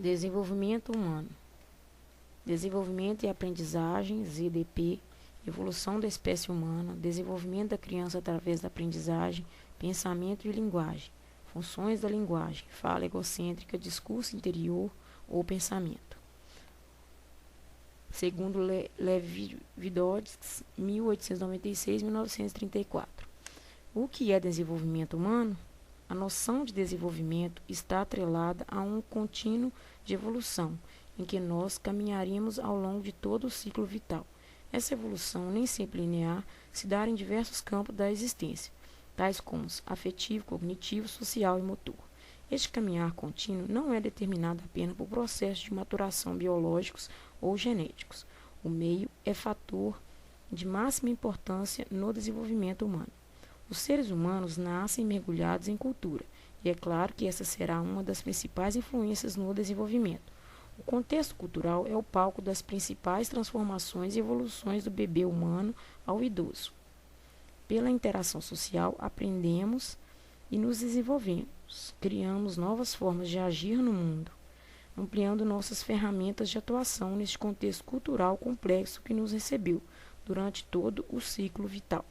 Desenvolvimento humano. Desenvolvimento e aprendizagem, ZDP, evolução da espécie humana, desenvolvimento da criança através da aprendizagem, pensamento e linguagem, funções da linguagem, fala egocêntrica, discurso interior ou pensamento. Segundo Levi-Vygotsky, 1896-1934. O que é desenvolvimento humano? A noção de desenvolvimento está atrelada a um contínuo de evolução, em que nós caminharíamos ao longo de todo o ciclo vital. Essa evolução, nem sempre linear, se dá em diversos campos da existência, tais como afetivo, cognitivo, social e motor. Este caminhar contínuo não é determinado apenas por processos de maturação biológicos ou genéticos. O meio é fator de máxima importância no desenvolvimento humano. Os seres humanos nascem mergulhados em cultura, e é claro que essa será uma das principais influências no desenvolvimento. O contexto cultural é o palco das principais transformações e evoluções do bebê humano ao idoso. Pela interação social, aprendemos e nos desenvolvemos, criamos novas formas de agir no mundo, ampliando nossas ferramentas de atuação neste contexto cultural complexo que nos recebeu durante todo o ciclo vital.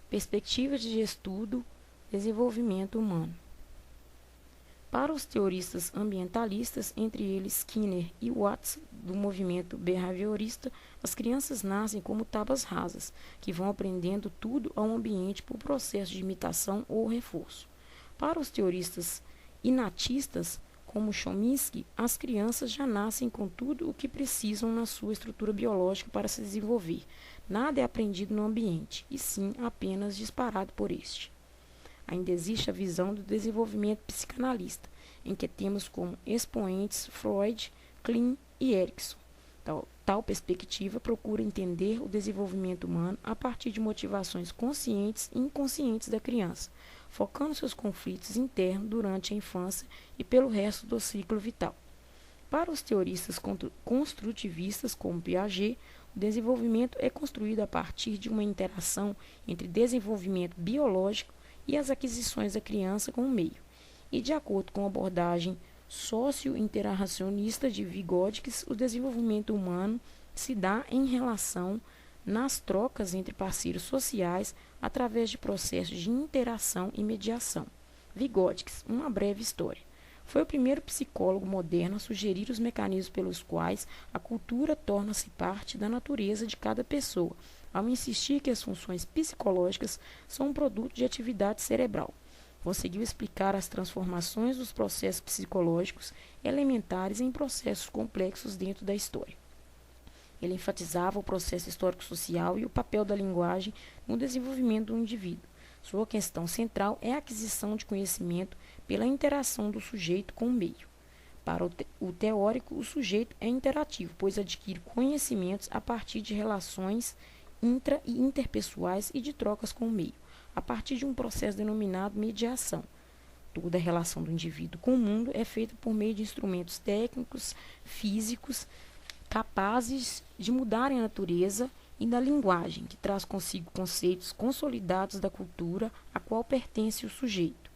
Perspectivas de estudo, desenvolvimento humano. Para os teoristas ambientalistas, entre eles Skinner e Watts, do movimento behaviorista, as crianças nascem como tábuas rasas, que vão aprendendo tudo ao ambiente por processo de imitação ou reforço. Para os teoristas inatistas, como Chomsky, as crianças já nascem com tudo o que precisam na sua estrutura biológica para se desenvolver. Nada é aprendido no ambiente, e sim apenas disparado por este. Ainda existe a visão do desenvolvimento psicanalista, em que temos como expoentes Freud, Klein e Erikson. Tal perspectiva procura entender o desenvolvimento humano a partir de motivações conscientes e inconscientes da criança, focando seus conflitos internos durante a infância e pelo resto do ciclo vital. Para os teoristas construtivistas, como Piaget, o desenvolvimento é construído a partir de uma interação entre desenvolvimento biológico e as aquisições da criança com o meio. E de acordo com a abordagem socio-interracionista de Vygotsky, o desenvolvimento humano se dá em relação nas trocas entre parceiros sociais através de processos de interação e mediação. Vygotsky, uma breve história. Foi o primeiro psicólogo moderno a sugerir os mecanismos pelos quais a cultura torna-se parte da natureza de cada pessoa, ao insistir que as funções psicológicas são um produto de atividade cerebral. Conseguiu explicar as transformações dos processos psicológicos elementares em processos complexos dentro da história. Ele enfatizava o processo histórico-social e o papel da linguagem no desenvolvimento do indivíduo. Sua questão central é a aquisição de conhecimento pela interação do sujeito com o meio. Para o teórico, o sujeito é interativo, pois adquire conhecimentos a partir de relações intra- e interpessoais e de trocas com o meio, a partir de um processo denominado mediação. Toda a relação do indivíduo com o mundo é feita por meio de instrumentos técnicos, físicos, capazes de mudarem a natureza e da linguagem, que traz consigo conceitos consolidados da cultura a qual pertence o sujeito.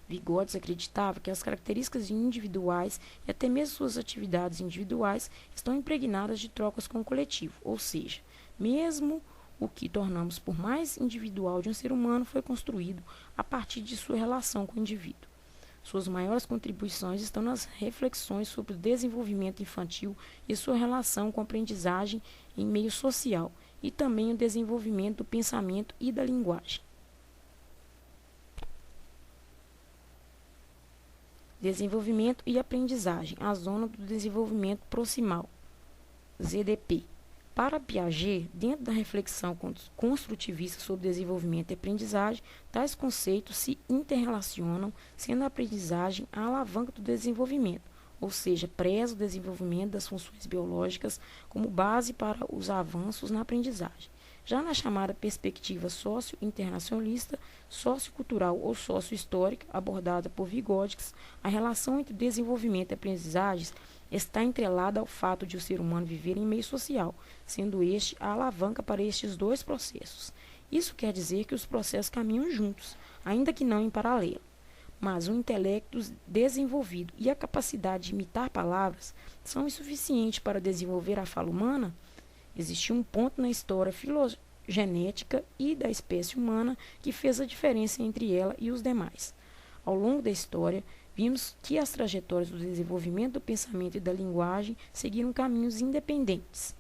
Vygotsky acreditava que as características individuais e até mesmo suas atividades individuais estão impregnadas de trocas com o coletivo, ou seja, mesmo o que tornamos por mais individual de um ser humano foi construído a partir de sua relação com o indivíduo. Suas maiores contribuições estão nas reflexões sobre o desenvolvimento infantil e sua relação com a aprendizagem em meio social, e também o desenvolvimento do pensamento e da linguagem. Desenvolvimento e aprendizagem, a zona do desenvolvimento proximal, ZDP. Para Piaget, dentro da reflexão construtivista sobre desenvolvimento e aprendizagem, tais conceitos se interrelacionam, sendo a aprendizagem a alavanca do desenvolvimento, ou seja, preza o desenvolvimento das funções biológicas como base para os avanços na aprendizagem. Já na chamada perspectiva socio-internacionalista, sociocultural ou socio-histórica, abordada por Vygotsky, a relação entre desenvolvimento e aprendizagem está entrelada ao fato de o ser humano viver em meio social, sendo este a alavanca para estes dois processos. Isso quer dizer que os processos caminham juntos, ainda que não em paralelo. Mas o intelecto desenvolvido e a capacidade de imitar palavras são insuficientes para desenvolver a fala humana? Existe um ponto na história filogenética e da espécie humana que fez a diferença entre ela e os demais. Ao longo da história, vimos que as trajetórias do desenvolvimento do pensamento e da linguagem seguiram caminhos independentes.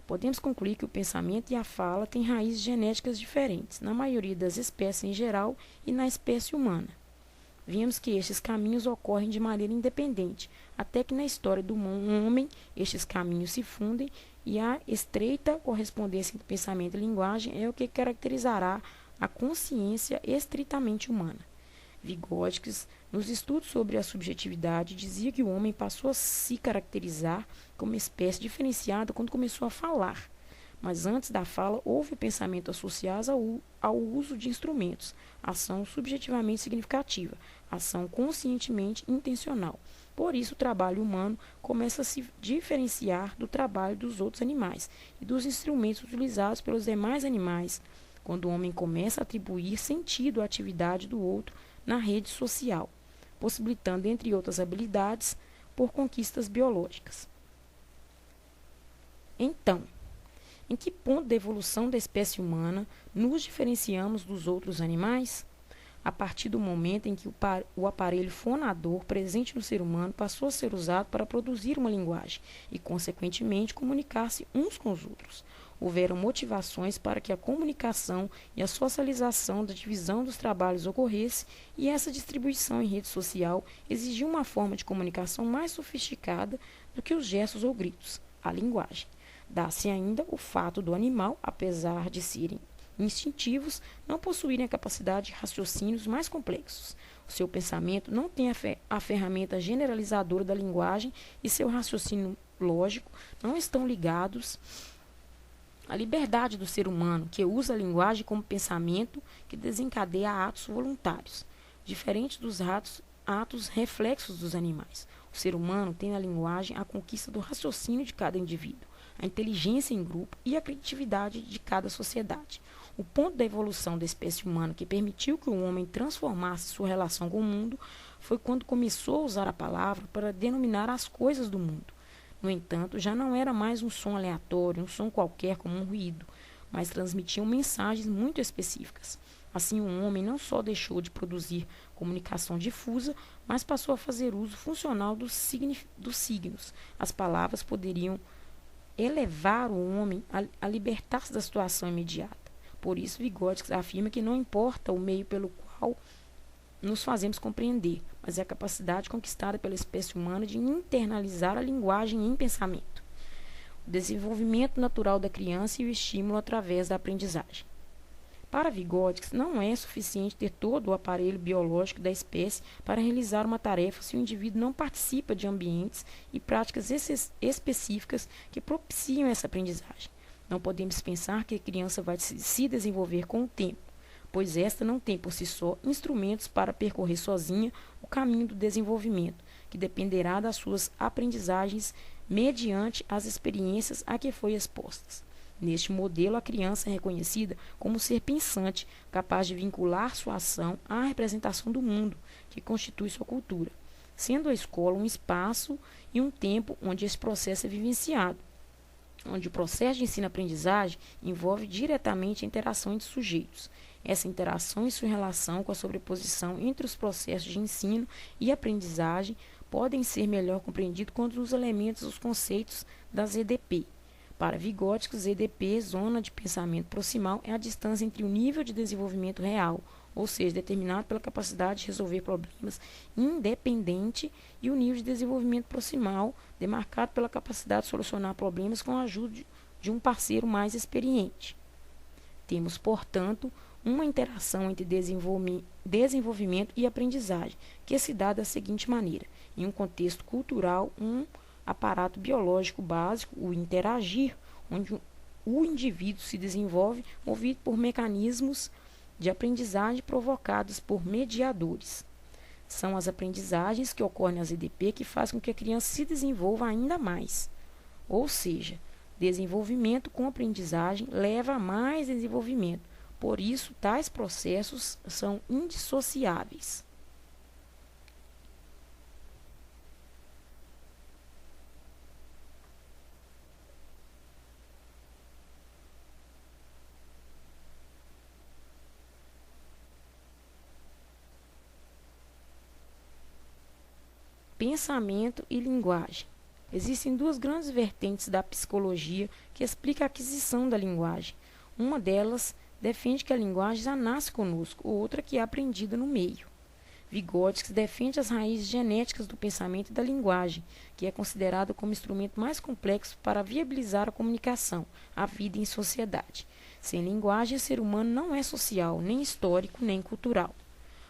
Podemos concluir que o pensamento e a fala têm raízes genéticas diferentes, na maioria das espécies em geral e na espécie humana. Vimos que estes caminhos ocorrem de maneira independente, até que na história do homem estes caminhos se fundem e a estreita correspondência entre pensamento e linguagem é o que caracterizará a consciência estritamente humana. Vygotsky, nos estudos sobre a subjetividade, dizia que o homem passou a se caracterizar como espécie diferenciada quando começou a falar. Mas antes da fala, houve pensamento associado ao uso de instrumentos, ação subjetivamente significativa, ação conscientemente intencional. Por isso, o trabalho humano começa a se diferenciar do trabalho dos outros animais e dos instrumentos utilizados pelos demais animais, quando o homem começa a atribuir sentido à atividade do outro na rede social, possibilitando, entre outras habilidades, por conquistas biológicas. Então, em que ponto da evolução da espécie humana nos diferenciamos dos outros animais? A partir do momento em que o aparelho fonador presente no ser humano passou a ser usado para produzir uma linguagem e, consequentemente, comunicar-se uns com os outros. Houveram motivações para que a comunicação e a socialização da divisão dos trabalhos ocorresse, e essa distribuição em rede social exigiu uma forma de comunicação mais sofisticada do que os gestos ou gritos, a linguagem. Dá-se ainda o fato do animal, apesar de serem instintivos, não possuírem a capacidade de raciocínios mais complexos. O seu pensamento não tem a ferramenta generalizadora da linguagem e seu raciocínio lógico não estão ligados à liberdade do ser humano, que usa a linguagem como pensamento que desencadeia atos voluntários, diferente dos atos reflexos dos animais. O ser humano tem na linguagem a conquista do raciocínio de cada indivíduo, a inteligência em grupo e a criatividade de cada sociedade. O ponto da evolução da espécie humana que permitiu que o homem transformasse sua relação com o mundo foi quando começou a usar a palavra para denominar as coisas do mundo. No entanto, já não era mais um som aleatório, um som qualquer como um ruído, mas transmitiam mensagens muito específicas. Assim, o homem não só deixou de produzir comunicação difusa, mas passou a fazer uso funcional dos signos. As palavras poderiam elevar o homem a libertar-se da situação imediata. Por isso, Vygotsky afirma que não importa o meio pelo qual nos fazemos compreender, mas é a capacidade conquistada pela espécie humana de internalizar a linguagem em pensamento. O desenvolvimento natural da criança e o estímulo através da aprendizagem. Para Vygotsky, não é suficiente ter todo o aparelho biológico da espécie para realizar uma tarefa se o indivíduo não participa de ambientes e práticas específicas que propiciam essa aprendizagem. Não podemos pensar que a criança vai se desenvolver com o tempo, pois esta não tem por si só instrumentos para percorrer sozinha o caminho do desenvolvimento, que dependerá das suas aprendizagens mediante as experiências a que foi expostas. Neste modelo, a criança é reconhecida como ser pensante, capaz de vincular sua ação à representação do mundo, que constitui sua cultura, sendo a escola um espaço e um tempo onde esse processo é vivenciado, onde o processo de ensino-aprendizagem envolve diretamente a interação entre sujeitos. Essa interação e sua relação com a sobreposição entre os processos de ensino e aprendizagem podem ser melhor compreendidos quando os elementos e os conceitos das EDP. Para Vygotsky, EDP, zona de pensamento proximal, é a distância entre o nível de desenvolvimento real, ou seja, determinado pela capacidade de resolver problemas independente, e o nível de desenvolvimento proximal, demarcado pela capacidade de solucionar problemas com a ajuda de um parceiro mais experiente. Temos, portanto, uma interação entre desenvolvimento e aprendizagem, que se dá da seguinte maneira: em um contexto cultural, um aparato biológico básico, o interagir, onde o indivíduo se desenvolve movido por mecanismos de aprendizagem provocados por mediadores. São as aprendizagens que ocorrem nas EDP que fazem com que a criança se desenvolva ainda mais. Ou seja, desenvolvimento com aprendizagem leva a mais desenvolvimento. Por isso, tais processos são indissociáveis. Pensamento e linguagem. Existem duas grandes vertentes da psicologia que explicam a aquisição da linguagem. Uma delas defende que a linguagem já nasce conosco, outra que é aprendida no meio. Vygotsky defende as raízes genéticas do pensamento e da linguagem, que é considerado como instrumento mais complexo para viabilizar a comunicação, a vida em sociedade. Sem linguagem, o ser humano não é social, nem histórico, nem cultural.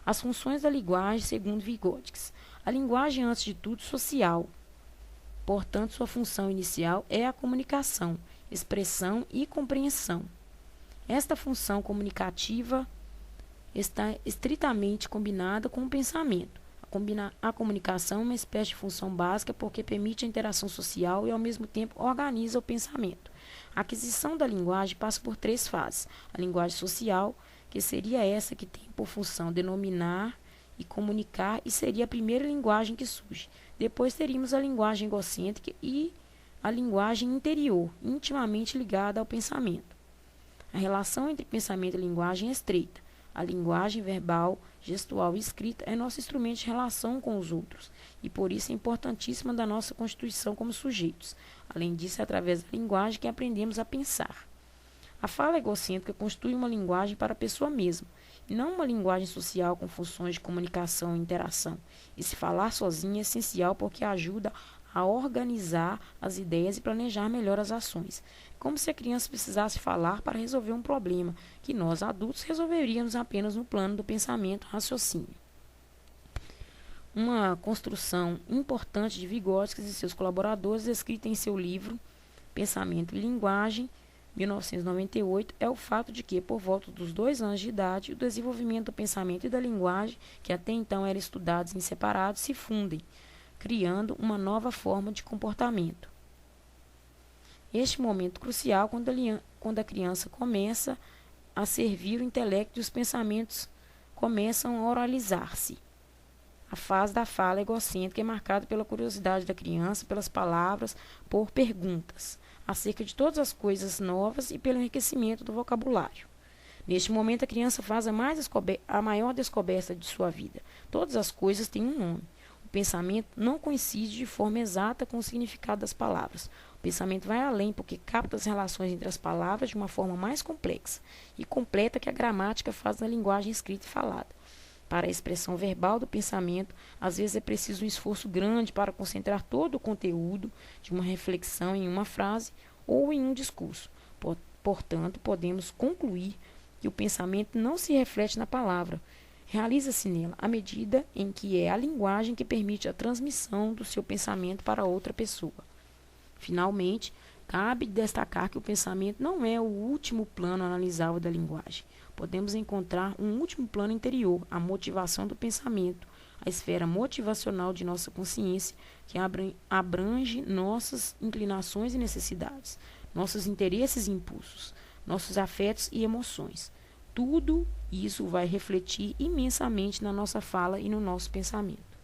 As funções da linguagem, segundo Vygotsky. A linguagem é, antes de tudo, social. Portanto, sua função inicial é a comunicação, expressão e compreensão. Esta função comunicativa está estritamente combinada com o pensamento. A comunicação é uma espécie de função básica porque permite a interação social e, ao mesmo tempo, organiza o pensamento. A aquisição da linguagem passa por três fases. A linguagem social, que seria essa que tem por função denominar e comunicar, e seria a primeira linguagem que surge. Depois teríamos a linguagem egocêntrica e a linguagem interior, intimamente ligada ao pensamento. A relação entre pensamento e linguagem é estreita. A linguagem verbal, gestual e escrita é nosso instrumento de relação com os outros e por isso é importantíssima da nossa constituição como sujeitos. Além disso, é através da linguagem que aprendemos a pensar. A fala egocêntrica constitui uma linguagem para a pessoa mesma, e não uma linguagem social com funções de comunicação e interação. E se falar sozinho é essencial porque ajuda a organizar as ideias e planejar melhor as ações. Como se a criança precisasse falar para resolver um problema, que nós adultos resolveríamos apenas no plano do pensamento e raciocínio. Uma construção importante de Vygotsky e seus colaboradores, descrita em seu livro Pensamento e Linguagem, 1998, é o fato de que, por volta dos 2 anos de idade, o desenvolvimento do pensamento e da linguagem, que até então eram estudados em separado, se fundem, criando uma nova forma de comportamento. Este momento crucial quando a criança começa a servir o intelecto e os pensamentos começam a oralizar-se. A fase da fala egocêntrica é marcada pela curiosidade da criança, pelas palavras, por perguntas acerca de todas as coisas novas e pelo enriquecimento do vocabulário. Neste momento, a criança faz a maior descoberta de sua vida. Todas as coisas têm um nome. O pensamento não coincide de forma exata com o significado das palavras. O pensamento vai além porque capta as relações entre as palavras de uma forma mais complexa e completa que a gramática faz na linguagem escrita e falada. Para a expressão verbal do pensamento, às vezes é preciso um esforço grande para concentrar todo o conteúdo de uma reflexão em uma frase ou em um discurso. Portanto, podemos concluir que o pensamento não se reflete na palavra, realiza-se nela, à medida em que é a linguagem que permite a transmissão do seu pensamento para outra pessoa. Finalmente, cabe destacar que o pensamento não é o último plano analisável da linguagem. Podemos encontrar um último plano interior, a motivação do pensamento, a esfera motivacional de nossa consciência, que abrange nossas inclinações e necessidades, nossos interesses e impulsos, nossos afetos e emoções. Tudo isso vai refletir imensamente na nossa fala e no nosso pensamento.